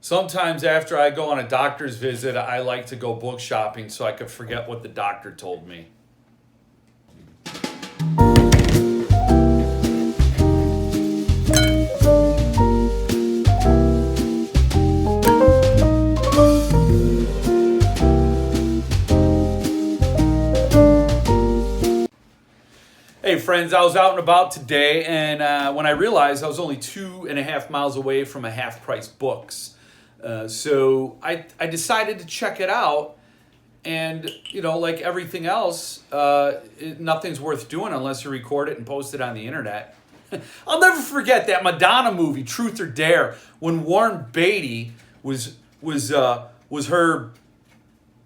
Sometimes after I go on a doctor's visit, I like to go book shopping so I could forget what the doctor told me. Hey friends, I was out and about today, and when I realized I was only 2.5 miles away from a half price books. So I decided to check it out, and like everything else, nothing's worth doing unless you record it and post it on the internet. I'll never forget that Madonna movie, Truth or Dare, when Warren Beatty was her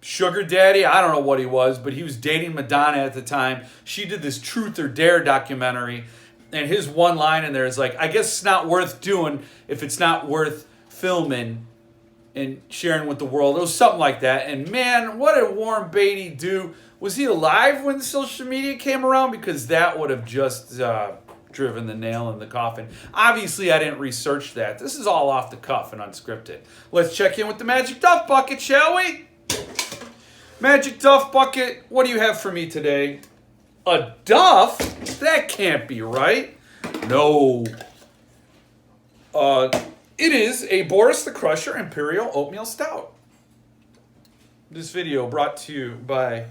sugar daddy. I don't know what he was, but he was dating Madonna at the time. She did this Truth or Dare documentary, and his one line in there is like, I guess it's not worth doing if it's not worth filming and sharing with the world. It was something like that. And man, what did Warren Beatty do? Was he alive when social media came around? Because that would have just driven the nail in the coffin. Obviously, I didn't research that. This is all off the cuff and unscripted. Let's check in with the Magic Duff Bucket, shall we? Magic Duff Bucket, what do you have for me today? A Duff? That can't be right. No. It is a Boris the Crusher Imperial Oatmeal Stout. This video brought to you by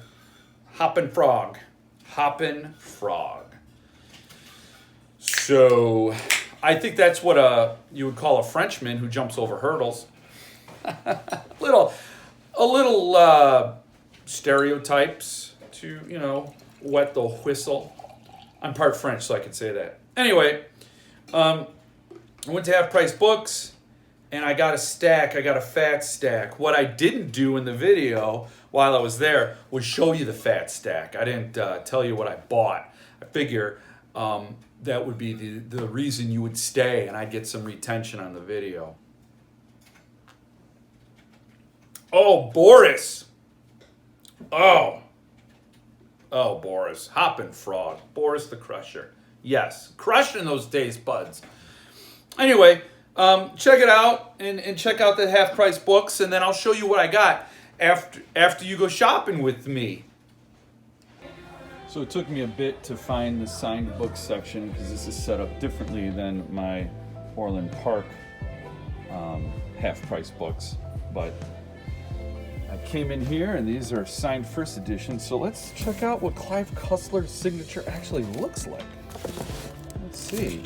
Hoppin' Frog. Hoppin' Frog. So, I think that's what you would call a Frenchman who jumps over hurdles. a little stereotypes to, wet the whistle. I'm part French, so I can say that. Anyway, I went to Half Price Books, and I got a stack. I got a fat stack. What I didn't do in the video while I was there was show you the fat stack. I didn't tell you what I bought. I figure that would be the reason you would stay, and I'd get some retention on the video. Oh, Boris. Oh, Boris. Hoppin' Frog. Boris the Crusher. Yes, crushed in those taste buds. Anyway, check it out and check out the Half Price Books, and then I'll show you what I got after you go shopping with me. So it took me a bit to find the signed books section because this is set up differently than my Orland Park Half Price Books, but I came in here and these are signed first edition, so let's check out what Clive Cussler's signature actually looks like. Let's see.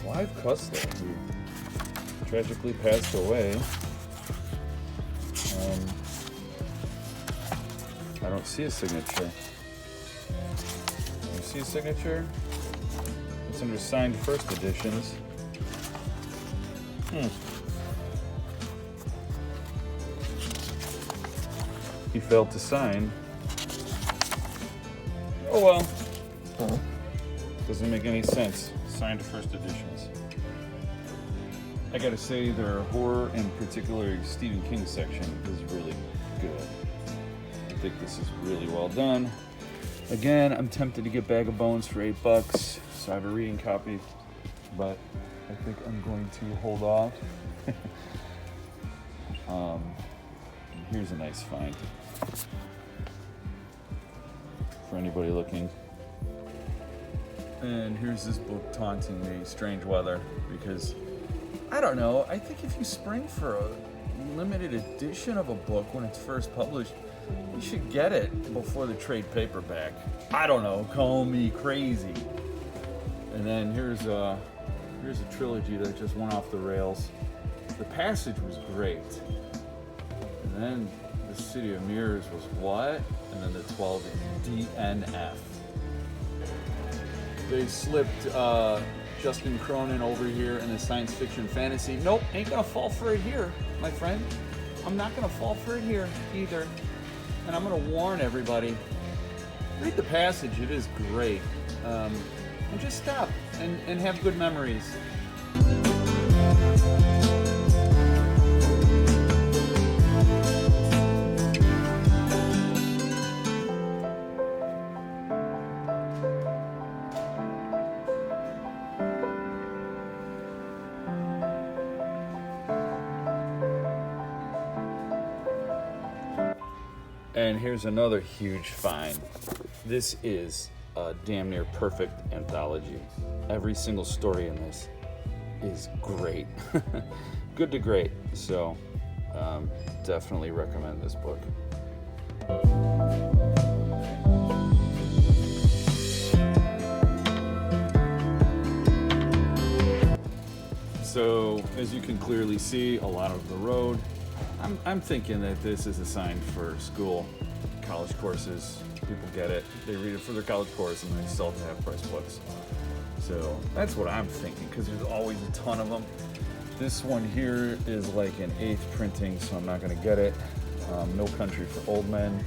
Clive Cussler, who tragically passed away. I don't see a signature. You see a signature? It's under signed first editions. He failed to sign. Oh well. Doesn't make any sense. Signed first editions. I gotta say, their horror and particularly Stephen King section is really good. I think this is really well done. Again, I'm tempted to get Bag of Bones for $8, so I have a reading copy, but I think I'm going to hold off. Here's a nice find for anybody looking. And here's this book taunting me, Strange Weather, because I don't know, I think if you spring for a limited edition of a book when it's first published, you should get it before the trade paperback. I don't know, call me crazy. And then here's a trilogy that just went off the rails. The Passage was great. And then The City of Mirrors was what? And then the 12 DNF. They slipped Justin Cronin over here in the science fiction fantasy. Nope, ain't gonna fall for it here, my friend. I'm not gonna fall for it here either. And I'm gonna warn everybody, read The Passage, it is great. And just stop and have good memories. And here's another huge find. This is a damn near perfect anthology. Every single story in this is great. Good to great. So definitely recommend this book. So as you can clearly see, a lot of the road. I'm thinking that this is assigned for school, college courses. People get it, they read it for their college course, and they sell it to half-price books. So that's what I'm thinking, because there's always a ton of them. This one here is like an 8th printing, so I'm not going to get it. No Country for Old Men,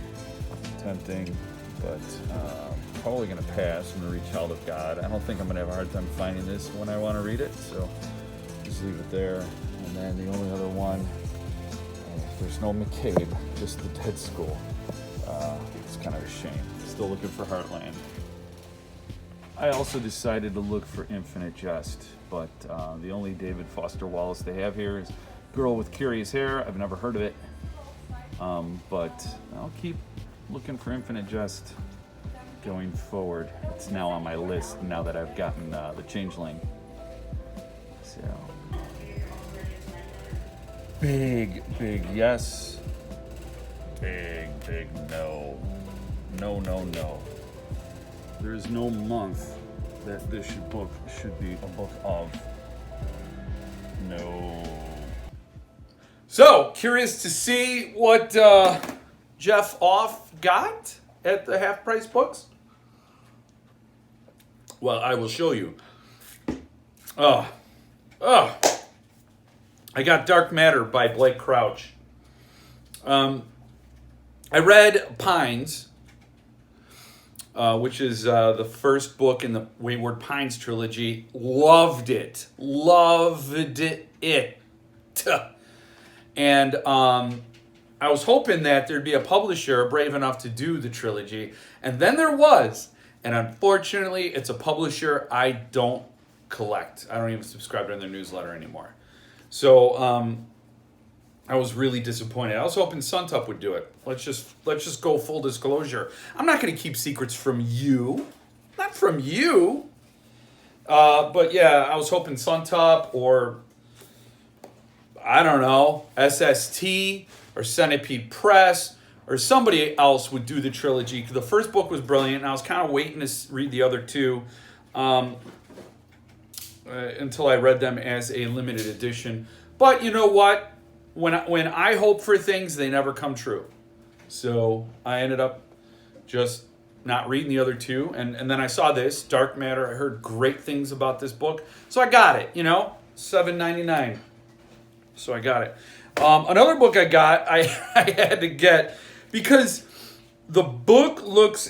tempting, but probably going to pass. I'm going to read Child of God. I don't think I'm going to have a hard time finding this when I want to read it, so just leave it there. And then the only other one, there's no McCabe, just The Dead School. It's kind of a shame. Still looking for Heartland. I also decided to look for Infinite Jest, but the only David Foster Wallace they have here is Girl with Curious Hair. I've never heard of it, but I'll keep looking for Infinite Jest going forward. It's now on my list now that I've gotten the Changeling. So, big yes, big no. No. There is no month that this book should be a book of. No. So, curious to see what Jeff Off got at the half-price books? Well, I will show you. I got Dark Matter by Blake Crouch. I read Pines, which is the first book in the Wayward Pines trilogy. Loved it. And I was hoping that there'd be a publisher brave enough to do the trilogy. And then there was. And unfortunately, it's a publisher I don't collect. I don't even subscribe to their newsletter anymore. So I was really disappointed. I was hoping Suntup would do it. Let's just go full disclosure. I'm not going to keep secrets from you. Not from you. But yeah, I was hoping Suntup or, I don't know, SST or Centipede Press or somebody else would do the trilogy. The first book was brilliant, and I was kind of waiting to read the other two until I read them as a limited edition. But you know what? When I hope for things, they never come true. So I ended up just not reading the other two. And then I saw this, Dark Matter. I heard great things about this book. So I got it, $7.99. So I got it. Another book I got, I had to get, because the book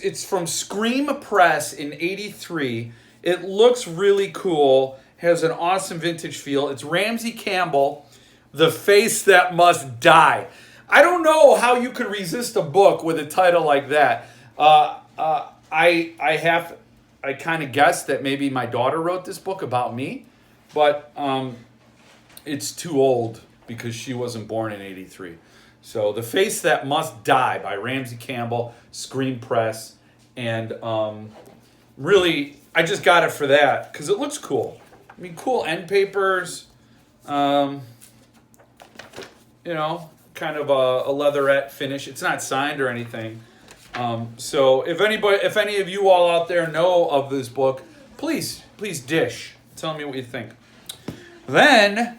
it's from Scream Press in '83. It looks really cool, has an awesome vintage feel. It's Ramsey Campbell, The Face That Must Die. I don't know how you could resist a book with a title like that. I kind of guessed that maybe my daughter wrote this book about me, but it's too old because she wasn't born in '83. So The Face That Must Die by Ramsey Campbell, Scream Press, and really, I just got it for that because it looks cool. I mean, cool end papers, kind of a leatherette finish. It's not signed or anything. So if any of you all out there know of this book, please dish. Tell me what you think. Then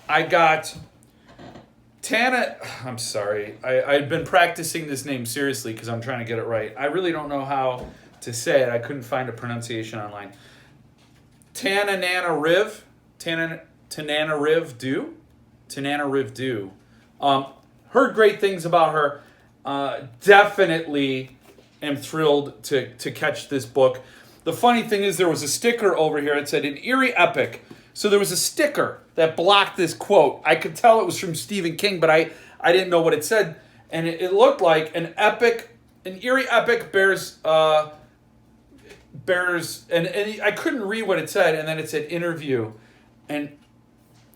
I got I'm sorry. I'd been practicing this name seriously because I'm trying to get it right. I really don't know how to say it. I couldn't find a pronunciation online. Tananarive Due. Tananarive Due. Heard great things about her. Definitely am thrilled to catch this book. The funny thing is there was a sticker over here. It said an eerie epic. So there was a sticker that blocked this quote. I could tell it was from Stephen King, but I didn't know what it said. And it looked like an eerie epic bears, and I couldn't read what it said. And then it said interview. And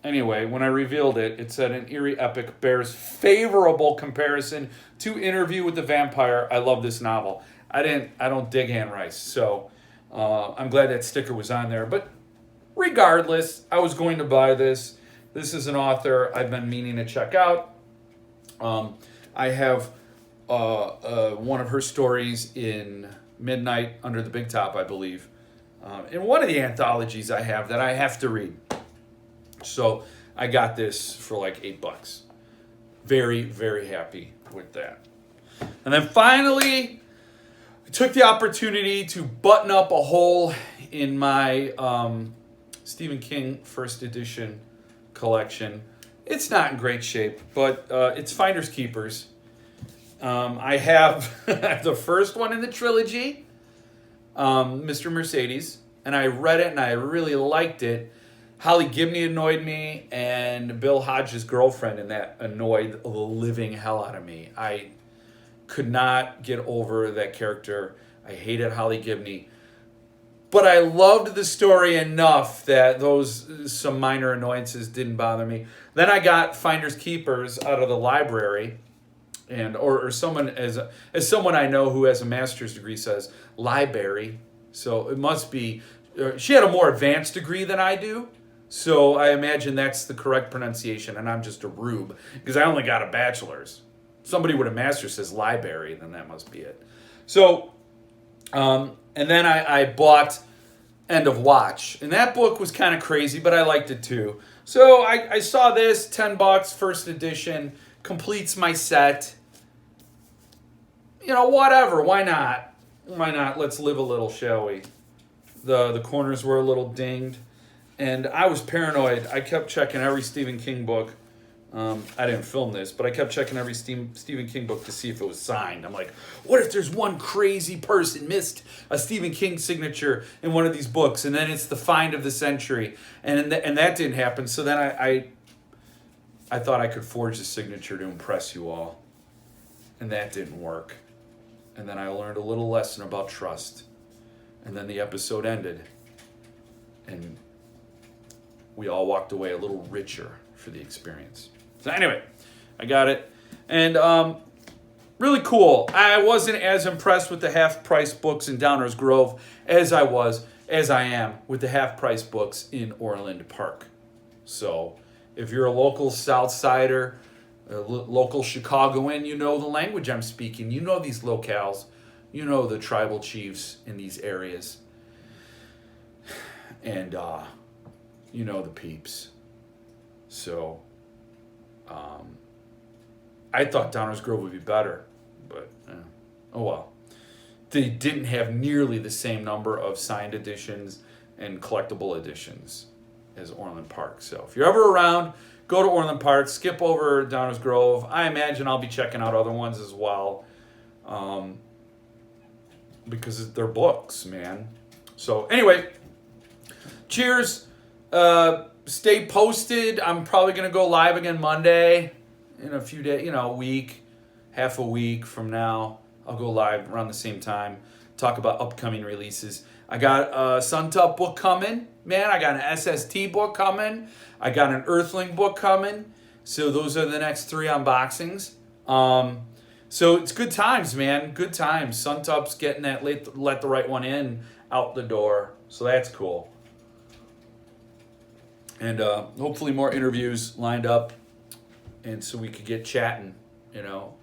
Anyway, when I revealed it, it said an eerie epic bears favorable comparison to Interview with the Vampire. I love this novel. I don't dig Anne Rice, so I'm glad that sticker was on there. But regardless, I was going to buy this. This is an author I've been meaning to check out. I have one of her stories in Midnight Under the Big Top, I believe. In one of the anthologies I have that I have to read. So I got this for like $8. Very, very happy with that. And then finally, I took the opportunity to button up a hole in my Stephen King first edition collection. It's not in great shape, but it's Finders Keepers. I have the first one in the trilogy, Mr. Mercedes, and I read it and I really liked it. Holly Gibney annoyed me, and Bill Hodges' girlfriend in that annoyed the living hell out of me. I could not get over that character. I hated Holly Gibney. But I loved the story enough that some minor annoyances didn't bother me. Then I got Finders Keepers out of the library, and or someone as someone I know who has a master's degree says library. So it must be. She had a more advanced degree than I do. So I imagine that's the correct pronunciation, and I'm just a rube because I only got a bachelor's. Somebody with a master's says library, then that must be it. So, and then I bought End of Watch, and that book was kind of crazy, but I liked it too. So I saw this, $10, first edition, completes my set. You know, whatever, why not? Why not? Let's live a little, shall we? The corners were a little dinged. And I was paranoid. I kept checking every Stephen King book. I didn't film this, but I kept checking every Stephen King book to see if it was signed. I'm like, what if there's one crazy person missed a Stephen King signature in one of these books, and then it's the find of the century, and that didn't happen. So then I thought I could forge a signature to impress you all, and that didn't work. And then I learned a little lesson about trust, and then the episode ended, and we all walked away a little richer for the experience. So anyway, I got it. And really cool. I wasn't as impressed with the half-price books in Downers Grove as I am with the half-price books in Orland Park. So if you're a local South Sider, a local Chicagoan, you know the language I'm speaking. You know these locales. You know the tribal chiefs in these areas. And you know the peeps. So I thought Downers Grove would be better, but oh well. They didn't have nearly the same number of signed editions and collectible editions as Orland Park. So if you're ever around, go to Orland Park, skip over Downers Grove. I imagine I'll be checking out other ones as well, because they're books, man. So anyway, cheers. Stay posted. I'm probably going to go live again Monday in a few days, a week, half a week from now. I'll go live around the same time, talk about upcoming releases. I got a Suntop book coming. Man, I got an SST book coming. I got an Earthling book coming. So those are the next 3 unboxings. So it's good times, man. Good times. Suntop's getting that let the right one in out the door. So that's cool. And hopefully more interviews lined up, and so we could get chatting,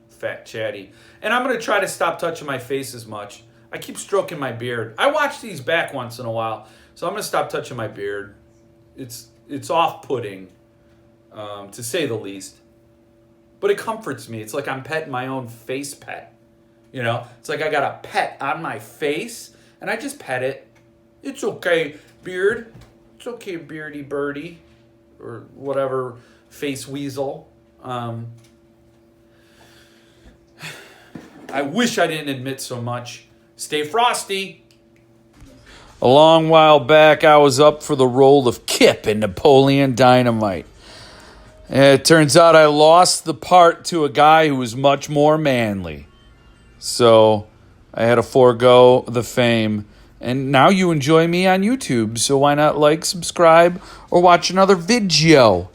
fat chatty. And I'm going to try to stop touching my face as much. I keep stroking my beard. I watch these back once in a while, so I'm going to stop touching my beard. It's off-putting, to say the least. But it comforts me. It's like I'm petting my own face pet. It's like I got a pet on my face, and I just pet it. It's okay, beard. It's okay, beardy birdie, or whatever, face weasel. I wish I didn't admit so much. Stay frosty. A long while back, I was up for the role of Kip in Napoleon Dynamite. It turns out I lost the part to a guy who was much more manly. So I had to forego the fame And now you enjoy me on YouTube, so why not like, subscribe, or watch another video?